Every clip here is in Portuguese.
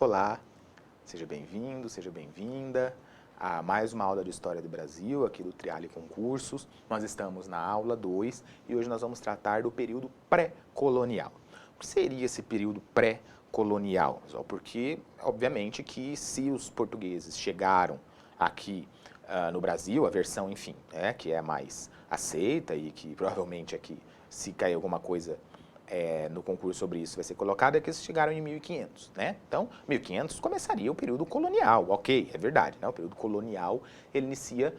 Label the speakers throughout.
Speaker 1: Olá, seja bem-vindo, seja bem-vinda a mais uma aula de História do Brasil, aqui do Triale Concursos. Nós estamos na aula 2 e hoje nós vamos tratar do período pré-colonial. O que seria esse período pré-colonial? Porque, obviamente, que se os portugueses chegaram aqui no Brasil, a versão, enfim, que é mais aceita e que provavelmente aqui, se cair alguma coisa no concurso sobre isso vai ser colocado, é que eles chegaram em 1500, né? Então, 1500 começaria o período colonial, ok, é verdade, né? O período colonial, ele inicia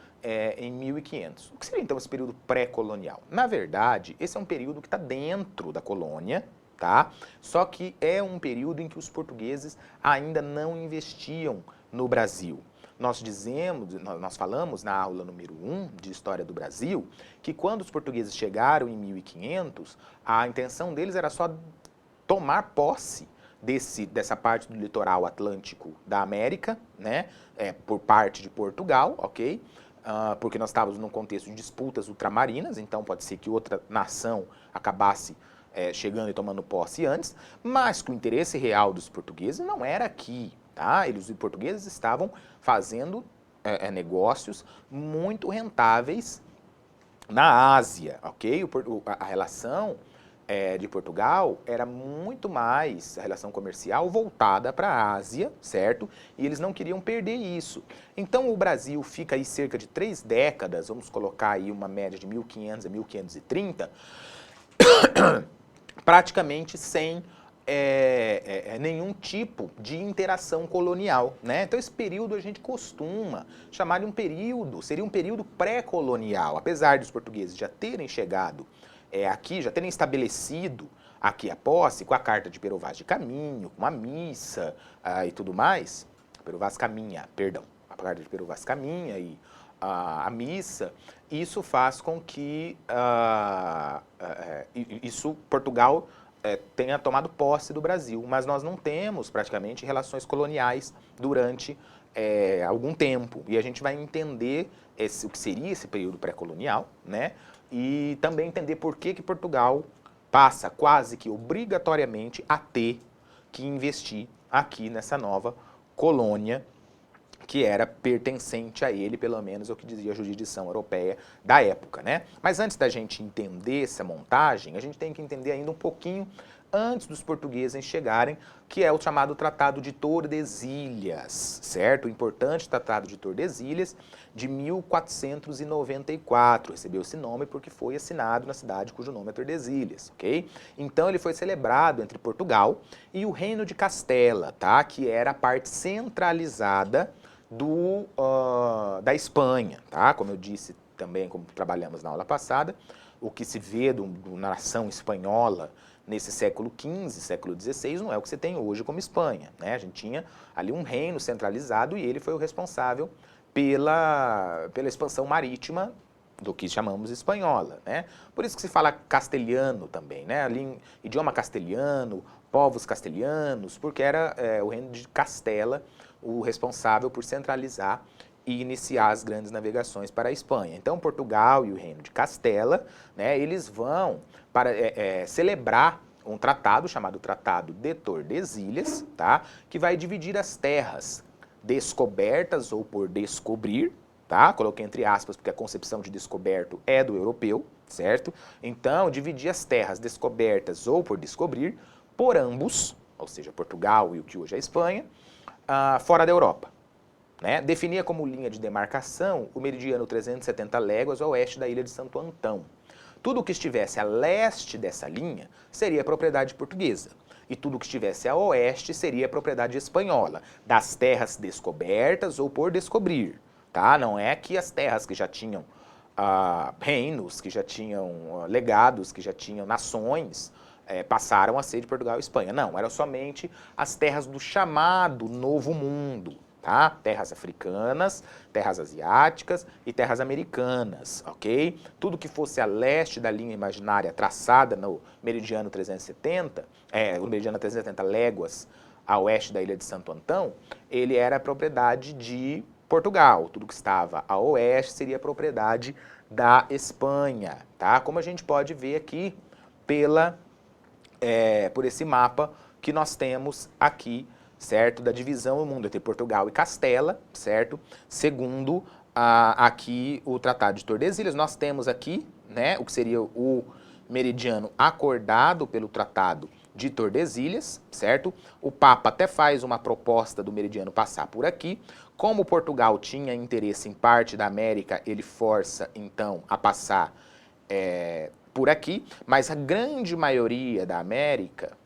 Speaker 1: em 1500. O que seria, então, esse período pré-colonial? Na verdade, esse é um período que está dentro da colônia, tá? Só que é um período em que os portugueses ainda não investiam no Brasil. Nós falamos na aula número 1 de História do Brasil, que quando os portugueses chegaram em 1500, a intenção deles era só tomar posse dessa parte do litoral atlântico da América, né, por parte de Portugal, ok? Porque nós estávamos num contexto de disputas ultramarinas, então pode ser que outra nação acabasse chegando e tomando posse antes, mas que o interesse real dos portugueses não era aqui, tá? Os portugueses estavam fazendo negócios muito rentáveis na Ásia, ok? A relação de Portugal era muito mais, a relação comercial voltada para a Ásia, certo? E eles não queriam perder isso. Então o Brasil fica aí cerca de 3 décadas, vamos colocar aí uma média de 1500 a 1530, praticamente sem nenhum tipo de interação colonial, né? Então esse período a gente costuma chamar de um período, seria um período pré-colonial, apesar dos portugueses já terem chegado aqui, já terem estabelecido aqui a posse com a Carta de Pero Vaz de Caminho, com a missa e tudo mais, Pero Vaz Caminha, perdão, a Carta de Pero Vaz Caminha e a missa, isso faz com que Portugal tenha tomado posse do Brasil, mas nós não temos praticamente relações coloniais durante algum tempo, e a gente vai entender o que seria esse período pré-colonial, né? E também entender por que Portugal passa quase que obrigatoriamente a ter que investir aqui nessa nova colônia que era pertencente a ele, pelo menos é o que dizia a jurisdição europeia da época, né? Mas antes da gente entender essa montagem, a gente tem que entender ainda um pouquinho antes dos portugueses chegarem, que é o chamado Tratado de Tordesilhas, certo? O importante Tratado de Tordesilhas de 1494, recebeu esse nome porque foi assinado na cidade cujo nome é Tordesilhas, ok? Então ele foi celebrado entre Portugal e o Reino de Castela, tá? Que era a parte centralizada da Espanha, tá? Como eu disse também, como trabalhamos na aula passada, o que se vê na nação espanhola nesse século XV, século XVI, não é o que você tem hoje como Espanha, né? A gente tinha ali um reino centralizado e ele foi o responsável pela expansão marítima do que chamamos espanhola, né? Por isso que se fala castelhano também, né? Ali, idioma castelhano, povos castelhanos, porque era o reino de Castela o responsável por centralizar e iniciar as grandes navegações para a Espanha. Então, Portugal e o Reino de Castela, né, eles vão para celebrar um tratado chamado Tratado de Tordesilhas, tá, que vai dividir as terras descobertas ou por descobrir, tá, coloquei entre aspas porque a concepção de descoberto é do europeu, certo? Então, dividir as terras descobertas ou por descobrir por ambos, ou seja, Portugal e o que hoje é a Espanha, fora da Europa, né? Definia como linha de demarcação o meridiano 370 léguas a oeste da ilha de Santo Antão. Tudo que estivesse a leste dessa linha seria propriedade portuguesa, e tudo que estivesse a oeste seria propriedade espanhola, das terras descobertas ou por descobrir, tá? Não é que as terras que já tinham reinos, que já tinham legados, que já tinham nações, passaram a ser de Portugal e Espanha. Não, eram somente as terras do chamado Novo Mundo, tá? Terras africanas, terras asiáticas e terras americanas, ok? Tudo que fosse a leste da linha imaginária traçada no meridiano 370, o meridiano 370 léguas a oeste da ilha de Santo Antão, ele era propriedade de Portugal. Tudo que estava a oeste seria propriedade da Espanha, tá? Como a gente pode ver aqui por esse mapa que nós temos aqui certo, da divisão do mundo entre Portugal e Castela, certo, segundo aqui o Tratado de Tordesilhas. Nós temos aqui, né, o que seria o meridiano acordado pelo Tratado de Tordesilhas, certo? O Papa até faz uma proposta do meridiano passar por aqui. Como Portugal tinha interesse em parte da América, ele força, então, a passar por aqui, mas a grande maioria da América,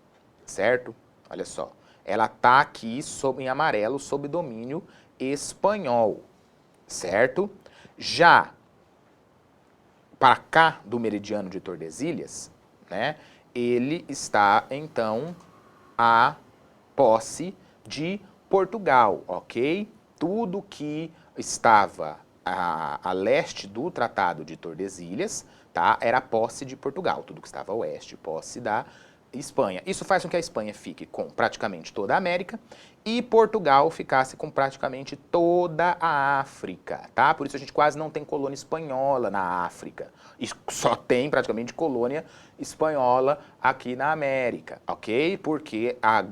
Speaker 1: certo? Olha só, ela está aqui em amarelo, sob domínio espanhol, certo? Já para cá do meridiano de Tordesilhas, né, ele está, então, a posse de Portugal, ok? Tudo que estava a leste do Tratado de Tordesilhas, tá, era posse de Portugal. Tudo que estava a oeste, posse da Espanha. Isso faz com que a Espanha fique com praticamente toda a América e Portugal ficasse com praticamente toda a África, tá? Por isso a gente quase não tem colônia espanhola na África. E só tem praticamente colônia espanhola aqui na América, ok? Porque a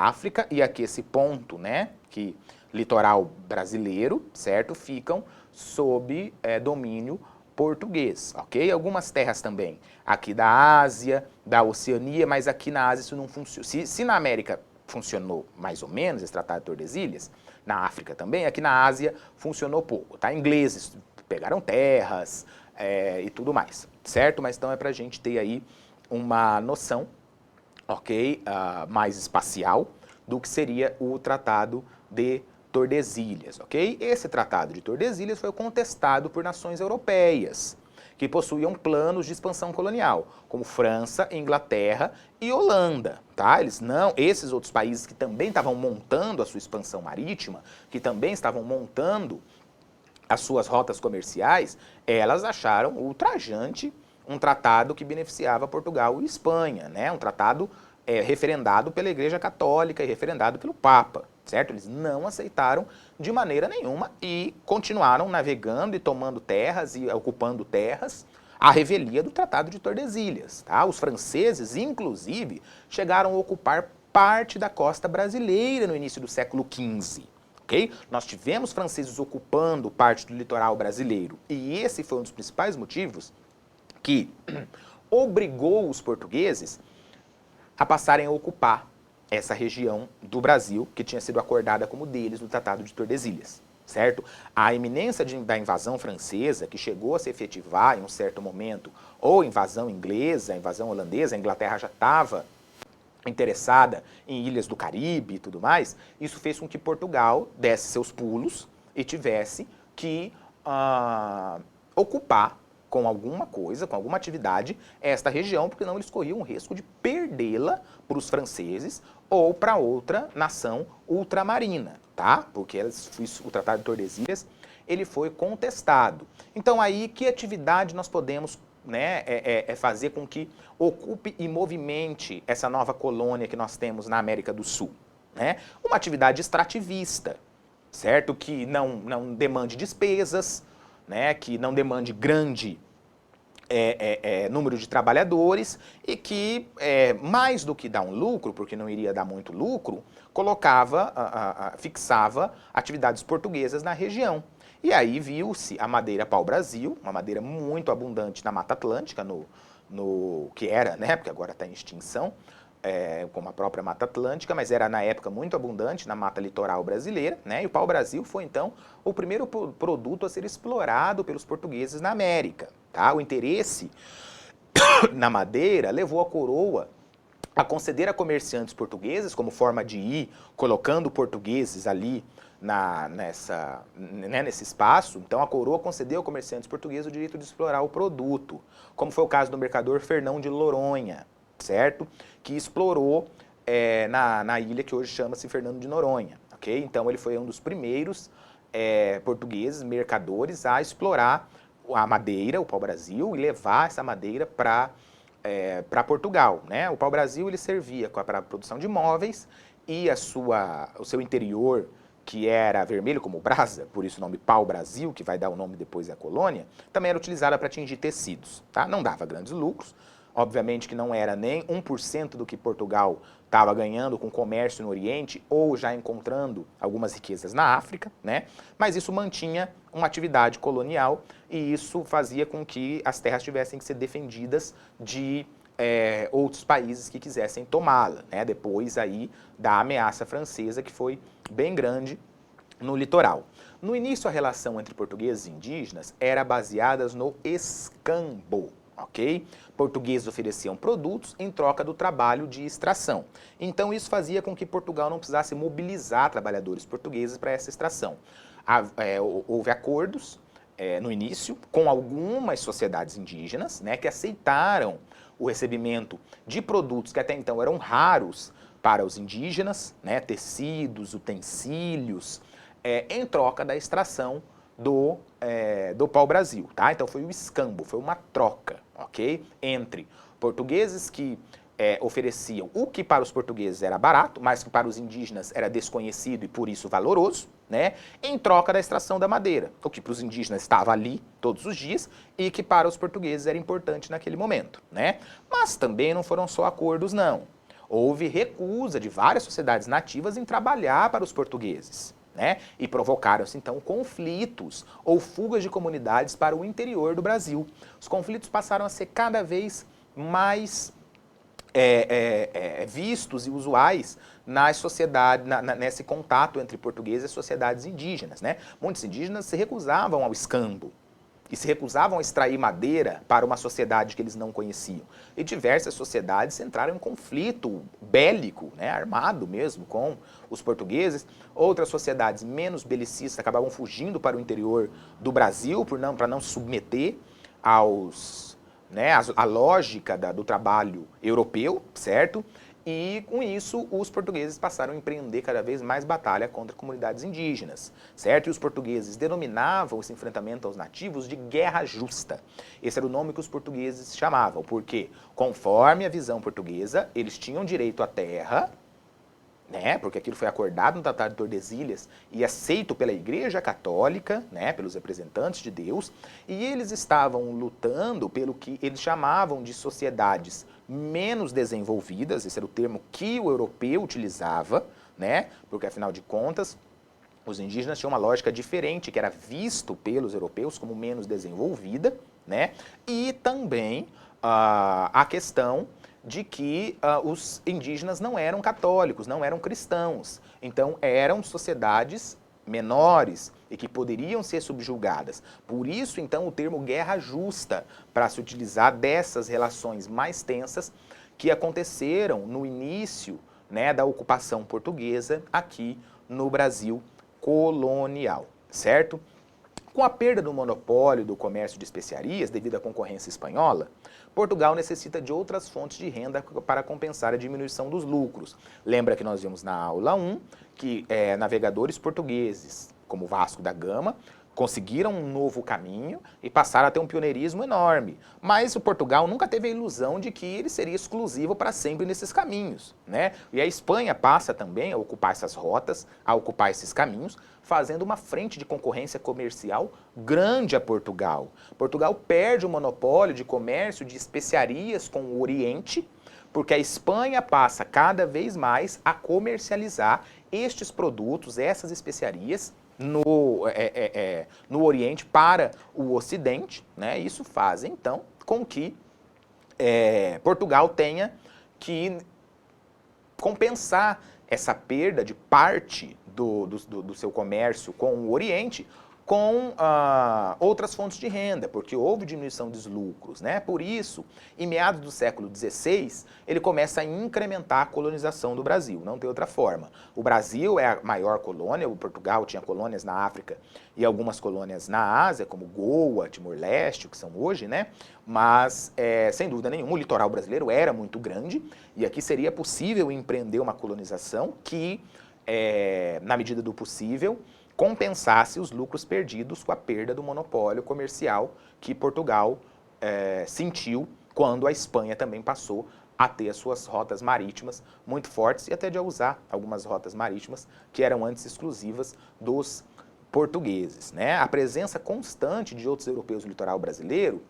Speaker 1: África e aqui esse ponto, né, que litoral brasileiro, certo, ficam sob domínio português, ok? Algumas terras também aqui da Ásia, da Oceania, mas aqui na Ásia isso não funciona. Se na América funcionou mais ou menos esse Tratado de Tordesilhas, na África também, aqui na Ásia funcionou pouco, tá? Ingleses pegaram terras e tudo mais, certo? Mas então é pra gente ter aí uma noção, ok, mais espacial do que seria o Tratado de Tordesilhas, ok? Esse Tratado de Tordesilhas foi contestado por nações europeias, que possuíam planos de expansão colonial, como França, Inglaterra e Holanda, tá? Esses outros países que também estavam montando a sua expansão marítima, que também estavam montando as suas rotas comerciais, elas acharam ultrajante um tratado que beneficiava Portugal e Espanha, né? Um tratado referendado pela Igreja Católica e referendado pelo Papa, certo? Eles não aceitaram de maneira nenhuma e continuaram navegando e tomando terras e ocupando terras à revelia do Tratado de Tordesilhas, tá? Os franceses, inclusive, chegaram a ocupar parte da costa brasileira no início do século XV. Okay? Nós tivemos franceses ocupando parte do litoral brasileiro e esse foi um dos principais motivos que obrigou os portugueses a passarem a ocupar essa região do Brasil que tinha sido acordada como deles no Tratado de Tordesilhas, certo? A iminência da invasão francesa, que chegou a se efetivar em um certo momento, ou invasão inglesa, invasão holandesa, a Inglaterra já estava interessada em ilhas do Caribe e tudo mais, isso fez com que Portugal desse seus pulos e tivesse que ocupar com alguma coisa, com alguma atividade, esta região, porque não eles corriam o risco de perdê-la para os franceses ou para outra nação ultramarina, tá? Porque o Tratado de Tordesilhas, ele foi contestado. Então aí, que atividade nós podemos fazer com que ocupe e movimente essa nova colônia que nós temos na América do Sul? Né? Uma atividade extrativista, certo? Que não demande despesas, né? Que não demande grande número de trabalhadores e que, mais do que dar um lucro, porque não iria dar muito lucro, fixava atividades portuguesas na região. E aí viu-se a madeira pau-brasil, uma madeira muito abundante na Mata Atlântica, que era, né, porque agora está em extinção, como a própria Mata Atlântica, mas era na época muito abundante na mata litoral brasileira, né, e o pau-brasil foi então o primeiro produto a ser explorado pelos portugueses na América. Tá? O interesse na madeira levou a coroa a conceder a comerciantes portugueses, como forma de ir colocando portugueses ali nesse espaço. Então a coroa concedeu a comerciantes portugueses o direito de explorar o produto, como foi o caso do mercador Fernão de Noronha, certo? Que explorou na ilha que hoje chama-se Fernando de Noronha, ok? Então ele foi um dos primeiros portugueses, mercadores, a explorar a madeira, o pau-brasil, e levar essa madeira para Portugal, né? O pau-brasil ele servia para a produção de móveis e o seu interior, que era vermelho como brasa, por isso o nome pau-brasil, que vai dar o nome depois da colônia, também era utilizada para tingir tecidos, tá? Não dava grandes lucros, obviamente que não era nem 1% do que Portugal estava ganhando com comércio no Oriente ou já encontrando algumas riquezas na África, né? Mas isso mantinha uma atividade colonial e isso fazia com que as terras tivessem que ser defendidas de outros países que quisessem tomá-la, né? Depois aí da ameaça francesa, que foi bem grande no litoral. No início, a relação entre portugueses e indígenas era baseada no escambo, ok? Portugueses ofereciam produtos em troca do trabalho de extração. Então, isso fazia com que Portugal não precisasse mobilizar trabalhadores portugueses para essa extração. Houve acordos no início com algumas sociedades indígenas, né, que aceitaram o recebimento de produtos que até então eram raros para os indígenas, né, tecidos, utensílios, em troca da extração do pau-brasil, tá? Então foi o escambo, foi uma troca, ok? Entre portugueses que ofereciam o que para os portugueses era barato, mas que para os indígenas era desconhecido e por isso valoroso, né? Em troca da extração da madeira, o que para os indígenas estava ali todos os dias e que para os portugueses era importante naquele momento, né? Mas também não foram só acordos, não. Houve recusa de várias sociedades nativas em trabalhar para os portugueses, né? E provocaram-se, então, conflitos ou fugas de comunidades para o interior do Brasil. Os conflitos passaram a ser cada vez mais vistos e usuais nas sociedades, nesse contato entre portugueses e sociedades indígenas, né? Muitos indígenas se recusavam ao escambo e se recusavam a extrair madeira para uma sociedade que eles não conheciam. E diversas sociedades entraram em conflito bélico, né, armado mesmo, com os portugueses. Outras sociedades menos belicistas acabavam fugindo para o interior do Brasil para não se submeter a lógica do trabalho europeu, certo? E com isso os portugueses passaram a empreender cada vez mais batalha contra comunidades indígenas, certo? E os portugueses denominavam esse enfrentamento aos nativos de guerra justa. Esse era o nome que os portugueses chamavam, porque conforme a visão portuguesa, eles tinham direito à terra, né, porque aquilo foi acordado no Tratado de Tordesilhas e aceito pela Igreja Católica, né, pelos representantes de Deus, e eles estavam lutando pelo que eles chamavam de sociedades menos desenvolvidas, esse era o termo que o europeu utilizava, né, porque afinal de contas os indígenas tinham uma lógica diferente, que era visto pelos europeus como menos desenvolvida, né, e também a questão de que os indígenas não eram católicos, não eram cristãos. Então, eram sociedades menores e que poderiam ser subjugadas. Por isso, então, o termo guerra justa, para se utilizar dessas relações mais tensas que aconteceram no início, né, da ocupação portuguesa aqui no Brasil colonial, certo? Com a perda do monopólio do comércio de especiarias devido à concorrência espanhola, Portugal necessita de outras fontes de renda para compensar a diminuição dos lucros. Lembra que nós vimos na aula 1 que navegadores portugueses, como Vasco da Gama, conseguiram um novo caminho e passaram a ter um pioneirismo enorme. Mas o Portugal nunca teve a ilusão de que ele seria exclusivo para sempre nesses caminhos, né? E a Espanha passa também a ocupar essas rotas, a ocupar esses caminhos, fazendo uma frente de concorrência comercial grande a Portugal. Portugal perde o monopólio de comércio de especiarias com o Oriente, porque a Espanha passa cada vez mais a comercializar estes produtos, essas especiarias, no Oriente para o Ocidente, né? Isso faz, então, com que Portugal tenha que compensar essa perda de parte do seu comércio com o Oriente com outras fontes de renda, porque houve diminuição dos lucros, né? Por isso, em meados do século XVI, ele começa a incrementar a colonização do Brasil, não tem outra forma. O Brasil é a maior colônia, o Portugal tinha colônias na África e algumas colônias na Ásia, como Goa, Timor-Leste, que são hoje, né? Mas, sem dúvida nenhuma, o litoral brasileiro era muito grande e aqui seria possível empreender uma colonização que, na medida do possível, compensasse os lucros perdidos com a perda do monopólio comercial que Portugal sentiu quando a Espanha também passou a ter as suas rotas marítimas muito fortes e até de usar algumas rotas marítimas que eram antes exclusivas dos portugueses, né? A presença constante de outros europeus no litoral brasileiro,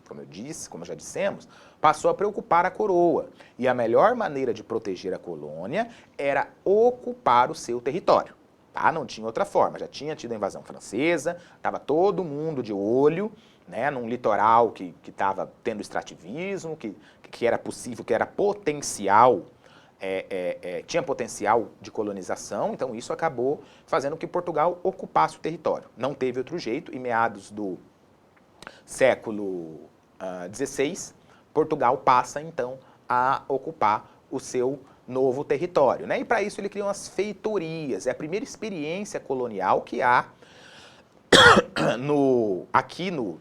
Speaker 1: como já dissemos, passou a preocupar a coroa. E a melhor maneira de proteger a colônia era ocupar o seu território. Tá? Não tinha outra forma, já tinha tido a invasão francesa, estava todo mundo de olho, né, num litoral que estava tendo extrativismo, que era possível, que era potencial, tinha potencial de colonização, então isso acabou fazendo que Portugal ocupasse o território. Não teve outro jeito, em meados do século XVI, Portugal passa então a ocupar o seu novo território, né? E para isso ele criou as feitorias, é a primeira experiência colonial que há aqui no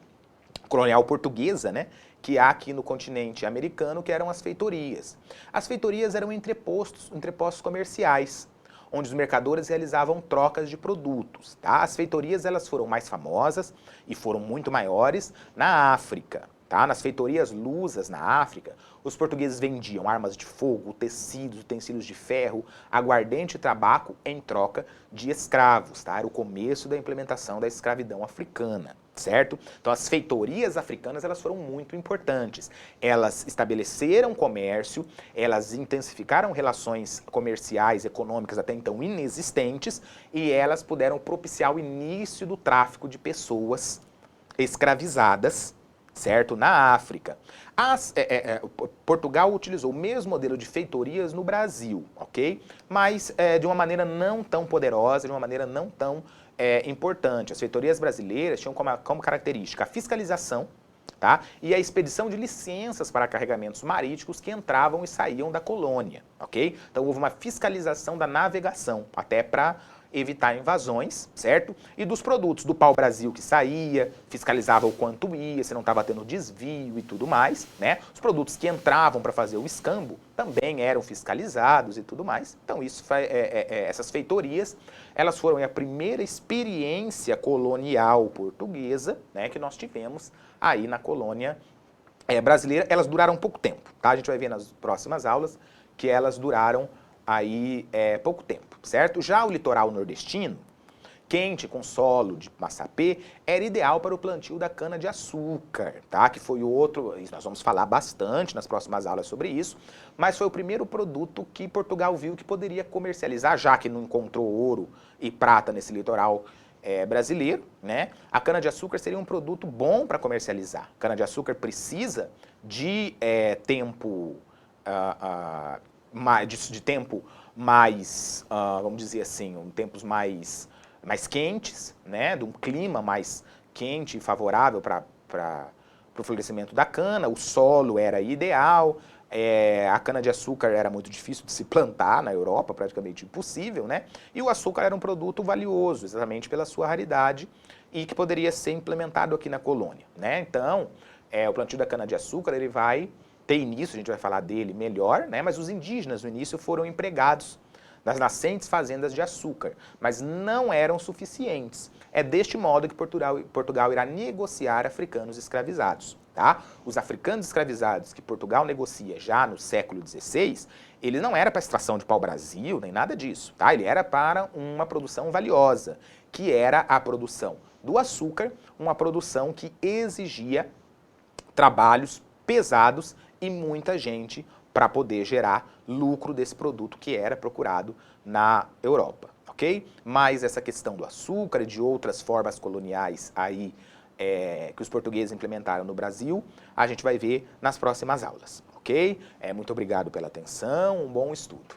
Speaker 1: colonial portuguesa, né? Que há aqui no continente americano, que eram as feitorias. As feitorias eram entrepostos comerciais, onde os mercadores realizavam trocas de produtos. Tá? As feitorias elas foram mais famosas e foram muito maiores na África. Tá? Nas feitorias lusas na África, os portugueses vendiam armas de fogo, tecidos, utensílios de ferro, aguardente e tabaco em troca de escravos. Tá? Era o começo da implementação da escravidão africana. Certo? Então as feitorias africanas elas foram muito importantes. Elas estabeleceram comércio, elas intensificaram relações comerciais, econômicas até então inexistentes e elas puderam propiciar o início do tráfico de pessoas escravizadas, certo? Na África. Portugal utilizou o mesmo modelo de feitorias no Brasil, ok? Mas de uma maneira não tão poderosa, de uma maneira não tão importante. As feitorias brasileiras tinham como característica a fiscalização, tá? E a expedição de licenças para carregamentos marítimos que entravam e saíam da colônia, ok? Então houve uma fiscalização da navegação, até para evitar invasões, certo? E dos produtos, do pau-brasil que saía, fiscalizava o quanto ia, se não estava tendo desvio e tudo mais, né? Os produtos que entravam para fazer o escambo também eram fiscalizados e tudo mais. Então essas feitorias, elas foram a primeira experiência colonial portuguesa, né, que nós tivemos aí na colônia brasileira. Elas duraram pouco tempo, tá? A gente vai ver nas próximas aulas que elas duraram aí pouco tempo, certo? Já o litoral nordestino, quente, com solo de massapê, era ideal para o plantio da cana-de-açúcar, tá? Que foi outro, nós vamos falar bastante nas próximas aulas sobre isso, mas foi o primeiro produto que Portugal viu que poderia comercializar, já que não encontrou ouro e prata nesse litoral brasileiro, né? A cana-de-açúcar seria um produto bom para comercializar. Cana-de-açúcar precisa de tempo de tempo mais, vamos dizer assim, tempos mais quentes, né, de um clima mais quente e favorável para o florescimento da cana, o solo era ideal, a cana-de-açúcar era muito difícil de se plantar na Europa, praticamente impossível, né, e o açúcar era um produto valioso, exatamente pela sua raridade, e que poderia ser implementado aqui na colônia, né, então, o plantio da cana-de-açúcar, ele vai ter início, a gente vai falar dele melhor, né? Mas os indígenas no início foram empregados nas nascentes fazendas de açúcar, mas não eram suficientes. É deste modo que Portugal irá negociar africanos escravizados. Tá? Os africanos escravizados que Portugal negocia já no século XVI, ele não era para extração de pau-brasil, nem nada disso. Tá? Ele era para uma produção valiosa, que era a produção do açúcar, uma produção que exigia trabalhos pesados e muita gente para poder gerar lucro desse produto que era procurado na Europa, ok? Mas essa questão do açúcar e de outras formas coloniais aí que os portugueses implementaram no Brasil, a gente vai ver nas próximas aulas, ok? Muito obrigado pela atenção, um bom estudo.